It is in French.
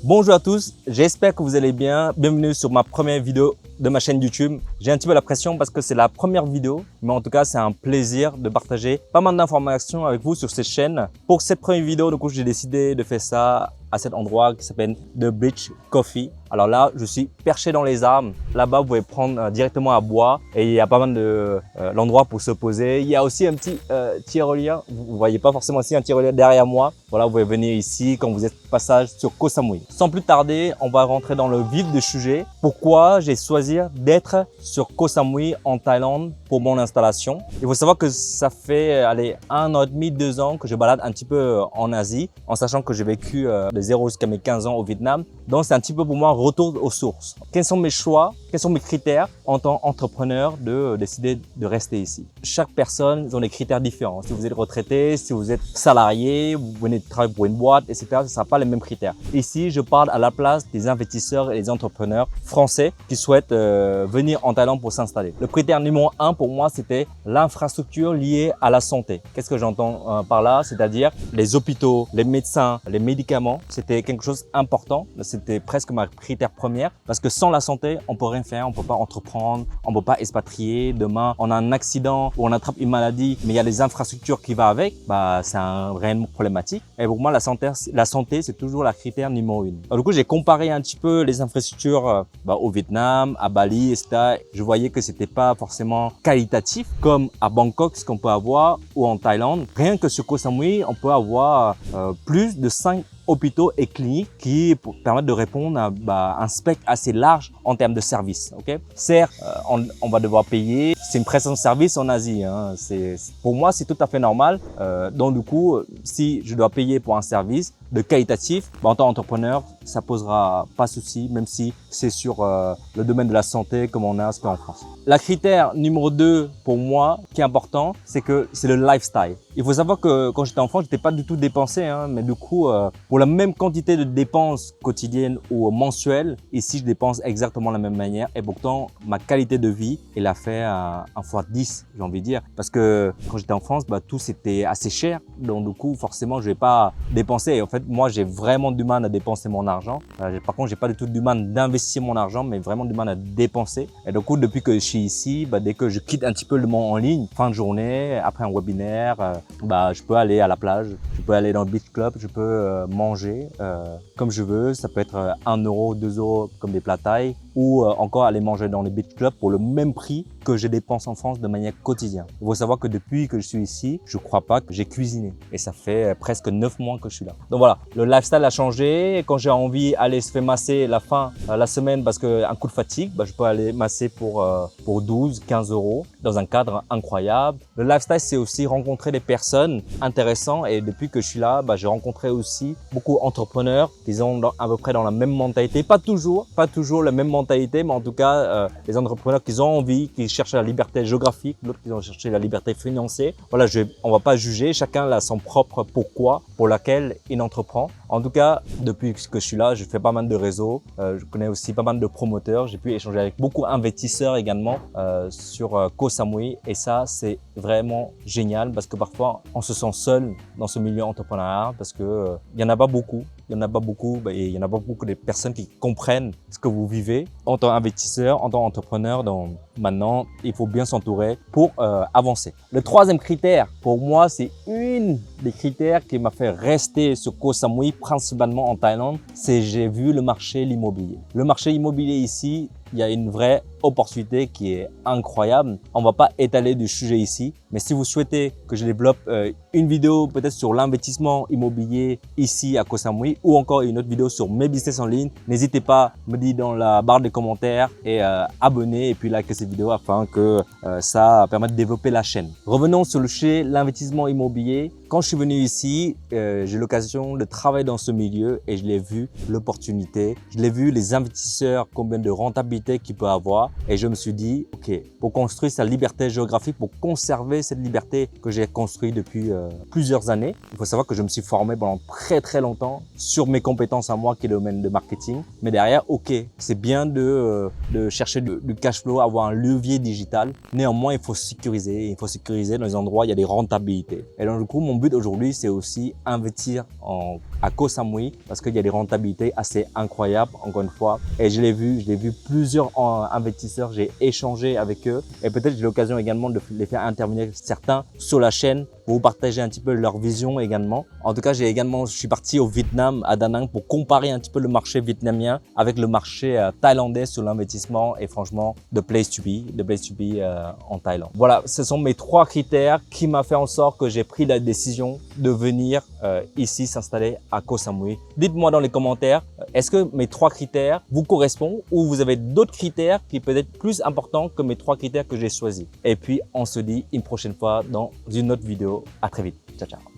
Bonjour à tous, j'espère que vous allez bien. Bienvenue sur ma première vidéo de ma chaîne YouTube. J'ai un petit peu la pression parce que c'est la première vidéo, mais en tout cas, c'est un plaisir de partager pas mal d'informations avec vous sur cette chaîne. Pour cette première vidéo, du coup, j'ai décidé de faire ça à cet endroit qui s'appelle The Beach Coffee. Alors là, je suis perché dans les arbres. Là-bas, vous pouvez prendre directement à boire et il y a pas mal de l'endroit pour se poser. Il y a aussi un petit tyrolien. Vous voyez pas forcément ici un tyrolien derrière moi. Voilà, vous pouvez venir ici quand vous êtes passage sur Koh Samui. Sans plus tarder, on va rentrer dans le vif du sujet. Pourquoi j'ai choisi d'être sur Koh Samui en Thaïlande pour mon installation? Il faut savoir que ça fait 1 an et demi, 2 ans que je balade un petit peu en Asie, en sachant que j'ai vécu de 0 jusqu'à mes 15 ans au Vietnam. Donc c'est un petit peu pour moi un retour aux sources. Quels sont mes choix? Quels sont mes critères en tant qu'entrepreneur de décider de rester ici? Chaque personne a des critères différents. Si vous êtes retraité, si vous êtes salarié, vous venez de travailler pour une boîte, etc., ce ne sera pas les mêmes critères. Ici, je parle à la place des investisseurs et des entrepreneurs français qui souhaitent venir en Thaïlande pour s'installer. Le critère numéro 1 pour moi, c'était l'infrastructure liée à la santé. Qu'est-ce que j'entends par là? C'est-à-dire les hôpitaux, les médecins, les médicaments. C'était quelque chose d'important. C'était presque ma critère première parce que sans la santé, on peut rien faire, on peut pas entreprendre, on peut pas expatrier. Demain, on a un accident ou on attrape une maladie, mais il y a les infrastructures qui vont avec. C'est un réellement problématique. Et pour moi, la santé, c'est toujours la critère numéro 1. Alors, du coup, j'ai comparé un petit peu les infrastructures au Vietnam, à Bali, etc. Je voyais que c'était pas forcément qualitatif comme à Bangkok, ce qu'on peut avoir, ou en Thaïlande. Rien que sur Koh Samui, on peut avoir plus de 5 hôpitaux et cliniques qui permettent de répondre à un spectre assez large en termes de services. Okay? Certes, on va devoir payer. C'est une prestation de service en Asie. Hein. Pour moi, c'est tout à fait normal. Donc du coup, si je dois payer pour un service de qualitatif, en tant qu'entrepreneur, ça posera pas de souci, même si c'est sur le domaine de la santé comme on a en France. La critère numéro 2 pour moi, qui est important, c'est le lifestyle. Il faut savoir que quand j'étais enfant, j'étais pas du tout dépensé, hein, mais du coup, pour la même quantité de dépenses quotidiennes ou mensuelles, ici je dépense exactement de la même manière et pourtant ma qualité de vie, elle a fait un fois 10, j'ai envie de dire, parce que quand j'étais en France, tout c'était assez cher, donc du coup forcément je vais pas dépenser. Et en fait, moi j'ai vraiment du mal à dépenser mon argent. Par contre, j'ai pas du tout du mal d'investir mon argent, mais vraiment du mal à dépenser. Et du coup, depuis que je suis ici, dès que je quitte un petit peu le monde en ligne, fin de journée, après un webinaire, je peux aller à la plage, je peux aller dans le beach club, je peux manger comme je veux. Ça peut être 1 euro, 2 euros comme des plats thaï, ou encore aller manger dans les beach clubs pour le même prix que je dépense en France de manière quotidienne. Il faut savoir que depuis que je suis ici, je crois pas que j'ai cuisiné. Et ça fait presque 9 mois que je suis là. Donc voilà, le lifestyle a changé. Quand j'ai envie d'aller se faire masser la semaine parce que un coup de fatigue, je peux aller masser pour 12, 15 euros dans un cadre incroyable. Le lifestyle, c'est aussi rencontrer des personnes intéressantes. Et depuis que je suis là, j'ai rencontré aussi beaucoup d'entrepreneurs qui ont à peu près dans la même mentalité. Pas toujours la même mentalité, mais en tout cas, les entrepreneurs qui ont envie, qui cherchent la liberté géographique, d'autres qui ont cherché la liberté financière. Voilà, on va pas juger. Chacun a son propre pourquoi pour laquelle il entreprend. En tout cas, depuis que je suis là, je fais pas mal de réseaux. Je connais aussi pas mal de promoteurs. J'ai pu échanger avec beaucoup d'investisseurs également sur Koh Samui. Et ça, c'est vraiment génial parce que parfois, on se sent seul dans ce milieu entrepreneurial parce que il y en a pas beaucoup. Il n'y en a pas beaucoup et il n'y en a pas beaucoup de personnes qui comprennent ce que vous vivez en tant qu'investisseur, en tant qu'entrepreneur. Donc maintenant, il faut bien s'entourer pour avancer. Le troisième critère, pour moi, c'est une des critères qui m'a fait rester sur Koh Samui, principalement en Thaïlande, c'est j'ai vu le marché de l'immobilier. Le marché immobilier ici, il y a une vraie opportunité qui est incroyable. On va pas étaler du sujet ici, mais si vous souhaitez que je développe une vidéo peut-être sur l'investissement immobilier ici à Koh Samui ou encore une autre vidéo sur mes business en ligne, n'hésitez pas à me dire dans la barre de commentaires et abonner et puis liker cette vidéo afin que ça permette de développer la chaîne. Revenons sur le sujet l'investissement immobilier. Quand je suis venu ici, j'ai eu l'occasion de travailler dans ce milieu et je l'ai vu l'opportunité. Je l'ai vu les investisseurs, combien de rentabilité qu'ils peuvent avoir. Et je me suis dit, ok, pour construire sa liberté géographique, pour conserver cette liberté que j'ai construite depuis plusieurs années, il faut savoir que je me suis formé pendant très longtemps sur mes compétences à moi qui est le domaine de marketing. Mais derrière, ok, c'est bien de chercher du cash flow, avoir un levier digital. Néanmoins, il faut sécuriser. Il faut sécuriser dans les endroits où il y a des rentabilités. Et donc, du coup, mon but aujourd'hui, c'est aussi investir en à Koh Samui parce qu'il y a des rentabilités assez incroyables, encore une fois. Et je l'ai vu plusieurs investisseurs, j'ai échangé avec eux et peut-être j'ai l'occasion également de les faire intervenir certains sur la chaîne pour vous partager un petit peu leur vision également. En tout cas, je suis parti au Vietnam, à Da Nang, pour comparer un petit peu le marché vietnamien avec le marché thaïlandais sur l'investissement et franchement, the place to be en Thaïlande. Voilà, ce sont mes 3 critères qui m'ont fait en sorte que j'ai pris la décision de venir ici s'installer à Koh Samui. Dites-moi dans les commentaires, est-ce que mes 3 critères vous correspondent ou vous avez d'autres critères qui peuvent être plus importants que mes 3 critères que j'ai choisis. Et puis, on se dit une prochaine fois dans une autre vidéo. À très vite. Ciao, ciao.